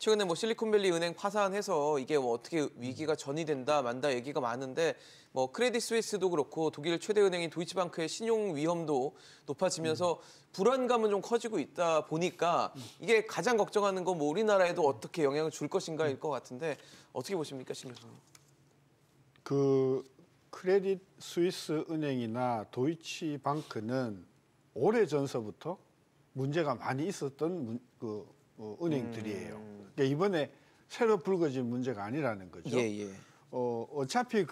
최근에 뭐 실리콘밸리 은행 파산해서 이게 뭐 어떻게 위기가 전이된다 만다 얘기가 많은데 뭐 크레딧 스위스도 그렇고 독일 최대 은행인 도이치방크의 신용 위험도 높아지면서 불안감은 좀 커지고 있다 보니까 이게 가장 걱정하는 건 뭐 우리나라에도 어떻게 영향을 줄 것인가일 것 같은데 어떻게 보십니까, 신 교수님? 그 크레딧 스위스 은행이나 도이치방크는 오래 전서부터 문제가 많이 있었던 은행들이에요. 그러니까 이번에 새로 불거진 문제가 아니라는 거죠. 예. 어차피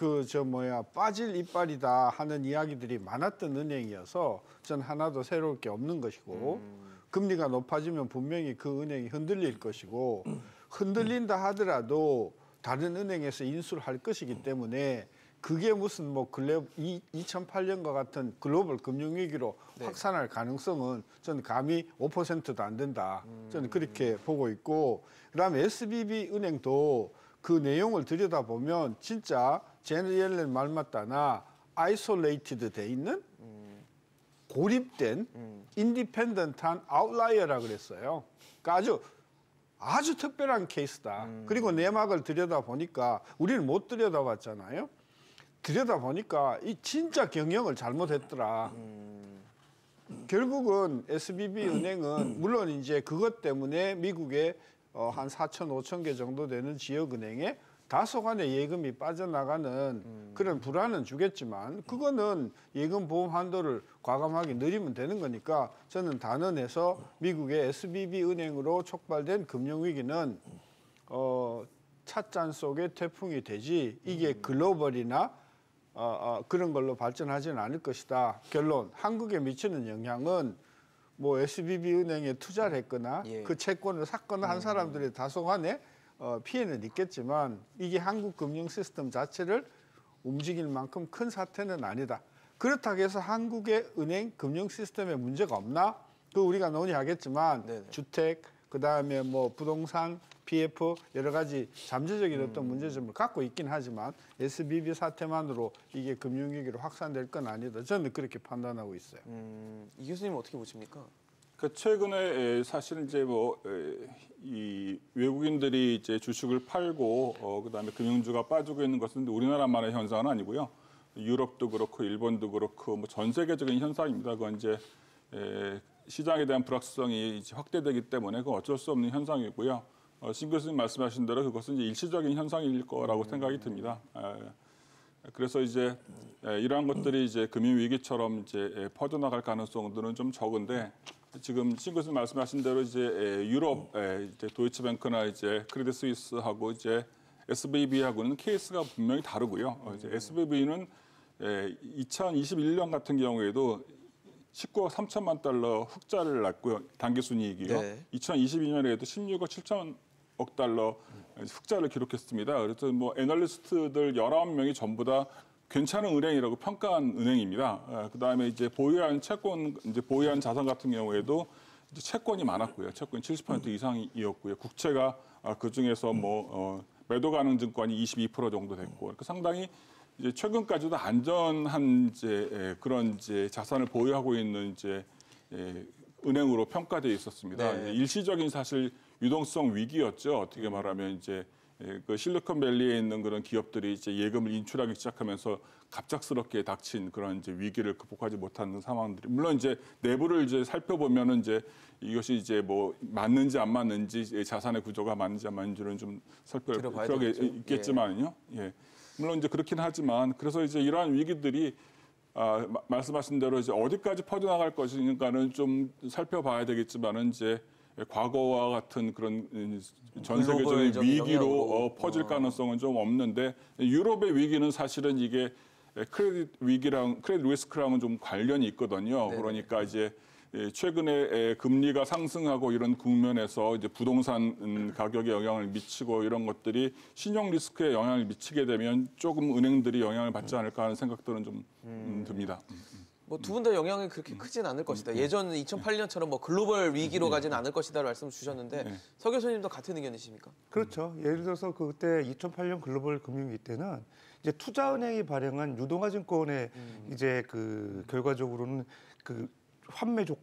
빠질 이빨이다 하는 이야기들이 많았던 은행이어서 전 하나도 새로울 게 없는 것이고 금리가 높아지면 분명히 그 은행이 흔들릴 것이고 흔들린다 하더라도 다른 은행에서 인수를 할 것이기 때문에 그게 무슨 2008년과 같은 글로벌 금융위기로 확산할 가능성은 저는 감히 5%도 안 된다. 저는 그렇게 보고 있고, 그다음에 SBB 은행도 그 내용을 들여다보면 진짜 제넷 옐런 말 맞다나 아이솔레이티드 돼 있는 고립된 인디펜던트한 아웃라이어라 그랬어요. 그러니까 아주 특별한 케이스다. 그리고 내막을 들여다보니까 우리는 못 들여다봤잖아요. 들여다보니까 이 진짜 경영을 잘못했더라. 결국은 SBB 은행은 물론 이제 그것 때문에 미국의 한 4천, 5천 개 정도 되는 지역은행에 다소간의 예금이 빠져나가는 그런 불안은 주겠지만 그거는 예금 보험 한도를 과감하게 늘리면 되는 거니까 저는 단언해서 미국의 SBB 은행으로 촉발된 금융위기는 찻잔 속의 태풍이 되지 이게 글로벌이나 그런 걸로 발전하지는 않을 것이다. 결론, 한국에 미치는 영향은 뭐 SBB 은행에 투자를 했거나 그 채권을 샀거나 한 사람들의 다소간의 피해는 있겠지만 이게 한국 금융 시스템 자체를 움직일 만큼 큰 사태는 아니다. 그렇다고 해서 한국의 은행 금융 시스템에 문제가 없나? 그 우리가 논의하겠지만 주택, 그다음에 뭐 부동산, PF 여러 가지 잠재적인 어떤 문제점을 갖고 있긴 하지만 SBB 사태만으로 이게 금융위기로 확산될 건 아니다. 저는 그렇게 판단하고 있어요. 이 교수님 어떻게 보십니까? 그 최근에 사실은 이제 이 외국인들이 이제 주식을 팔고 그다음에 금융주가 빠지고 있는 것은 우리나라만의 현상은 아니고요. 유럽도 그렇고 일본도 그렇고 뭐 전 세계적인 현상입니다. 그건 이제 시장에 대한 불확실성이 이제 확대되기 때문에 그건 어쩔 수 없는 현상이고요. 신 교수님 말씀하신 대로 그것은 이제 일시적인 현상일 거라고 생각이 듭니다. 그래서 이제 이러한 것들이 이제 금융 위기처럼 이제 퍼져나갈 가능성들은 좀 적은데 지금 신 교수님 말씀하신 대로 이제 유럽 이제 도이치뱅크나 이제 크레딧 스위스하고 이제 SBB하고는 케이스가 분명히 다르고요. 이제 SBB는 2021년 같은 경우에도 19억 3천만 달러 흑자를 났고요. 당기순이익이요. 2022년에도 16억 7천억 달러 흑자를 기록했습니다. 그래서 뭐 애널리스트들 19명이 전부 다 괜찮은 은행이라고 평가한 은행입니다. 그다음에 이제 보유한 채권, 이제 보유한 자산 같은 경우에도 이제 채권이 많았고요. 채권이 70% 이상이었고요. 국채가 그 중에서 매도 가능 증권이 22% 정도 됐고, 그러니까 상당히 이제 최근까지도 안전한 이제 그런 이제 자산을 보유하고 있는 이제 은행으로 평가되어 있었습니다. 일시적인 사실 유동성 위기였죠. 어떻게 말하면 이제 그 실리콘밸리에 있는 그런 기업들이 이제 예금을 인출하기 시작하면서 갑작스럽게 닥친 그런 이제 위기를 극복하지 못하는 상황들이 물론 이제 내부를 이제 살펴보면은 이제 이것이 이제 뭐 맞는지 안 맞는지 자산의 구조가 맞는지 안 맞는지는 좀 살펴볼 필요가 있겠지만요. 물론 이제 그렇긴 하지만 그래서 이제 이러한 위기들이 말씀하신 대로 이제 어디까지 퍼져나갈 것인가는 좀 살펴봐야 되겠지만은 이제 과거와 같은 그런 전 세계적인 위기로 퍼질 가능성은 좀 없는데 유럽의 위기는 사실은 이게 크레딧 리스크랑은 좀 관련이 있거든요. 그러니까 이제 최근에 금리가 상승하고 이런 국면에서 이제 부동산 가격에 영향을 미치고 이런 것들이 신용 리스크에 영향을 미치게 되면 조금 은행들이 영향을 받지 않을까 하는 생각들은 좀 듭니다. 뭐 두 분 다 영향이 그렇게 크진 않을 것이다. 예전 2008년처럼 뭐 글로벌 위기로 가지는 않을 것이다라는 말씀을 주셨는데 서 교수님도 같은 의견이십니까? 그렇죠. 예를 들어서 그때 2008년 글로벌 금융위기 때는 이제 투자은행이 발행한 유동화증권의 이제 그 결과적으로는 그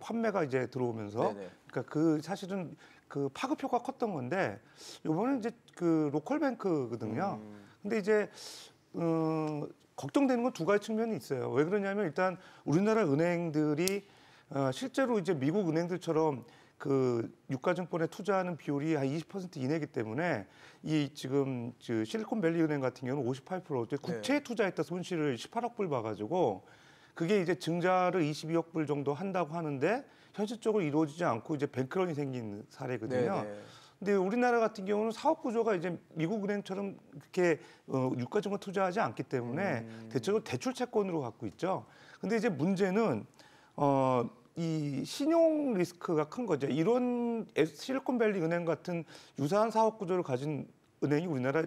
판매가 이제 들어오면서 그러니까 그 사실은 그 파급 효과가 컸던 건데 이번에 이제 그 로컬 뱅크거든요. 근데 이제 걱정되는 건 두 가지 측면이 있어요. 왜 그러냐면 일단 우리나라 은행들이 실제로 이제 미국 은행들처럼 그 유가증권에 투자하는 비율이 한 20% 이내이기 때문에 이 지금 실리콘밸리 은행 같은 경우는 58% 국채에 투자했다 손실을 18억 불 봐가지고 그게 이제 증자를 22억 불 정도 한다고 하는데 현실적으로 이루어지지 않고 이제 뱅크런이 생긴 사례거든요. 네네. 근데 우리나라 같은 경우는 사업 구조가 이제 미국 은행처럼 그렇게 유가증권 투자하지 않기 때문에 대체적으로 대출 채권으로 갖고 있죠. 근데 이제 문제는 이 신용 리스크가 큰 거죠. 이런 실리콘밸리 은행 같은 유사한 사업 구조를 가진 은행이 우리나라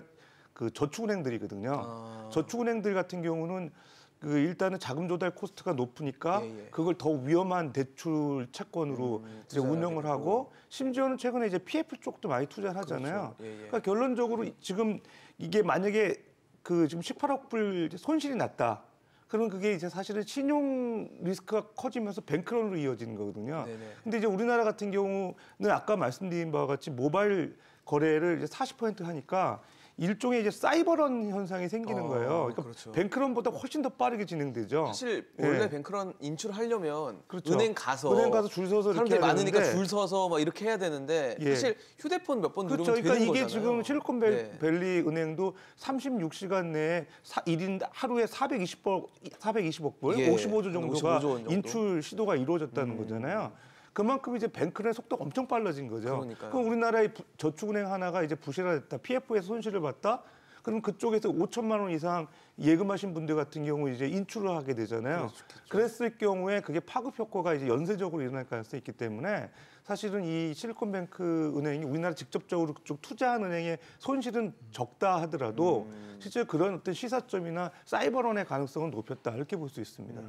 그 저축은행들이거든요. 저축은행들 같은 경우는 그 일단은 자금 조달 코스트가 높으니까 그걸 더 위험한 대출 채권으로 이제 운영을 하고 심지어는 최근에 이제 PF 쪽도 많이 투자를 하잖아요. 그렇죠. 그러니까 결론적으로 지금 이게 만약에 그 지금 18억 불 손실이 났다. 그러면 그게 이제 사실은 신용 리스크가 커지면서 뱅크런으로 이어지는 거거든요. 네네. 근데 이제 우리나라 같은 경우는 아까 말씀드린 바와 같이 모바일 거래를 이제 40% 하니까 일종의 이제 사이버런 현상이 생기는 거예요. 그러니까 그렇죠. 뱅크런보다 훨씬 더 빠르게 진행되죠. 사실 원래 뱅크런 인출하려면 그렇죠. 은행 가서 줄 서서 이렇게 사람들이 해야 많으니까 되는데 줄 서서 막 이렇게 해야 되는데 사실 휴대폰 몇 번 누르면 그렇죠. 그러니까 되는 이게 거잖아요. 지금 실리콘밸리 은행도 36시간 내에 1인 하루에 420억 불, 예, 55조 정도가 55조 정도. 인출 시도가 이루어졌다는 거잖아요. 그만큼 이제 뱅크런의 속도가 엄청 빨라진 거죠. 그러니까요. 그럼 우리나라의 저축은행 하나가 이제 부실화됐다, PF에서 손실을 봤다. 그럼 그쪽에서 5천만 원 이상 예금하신 분들 같은 경우 이제 인출을 하게 되잖아요. 그랬을 경우에 그게 파급 효과가 이제 연쇄적으로 일어날 가능성이 있기 때문에 사실은 이 실리콘뱅크 은행이 우리나라 직접적으로 그쪽 투자한 은행의 손실은 적다 하더라도 실제 그런 어떤 시사점이나 사이버런의 가능성은 높였다 이렇게 볼 수 있습니다.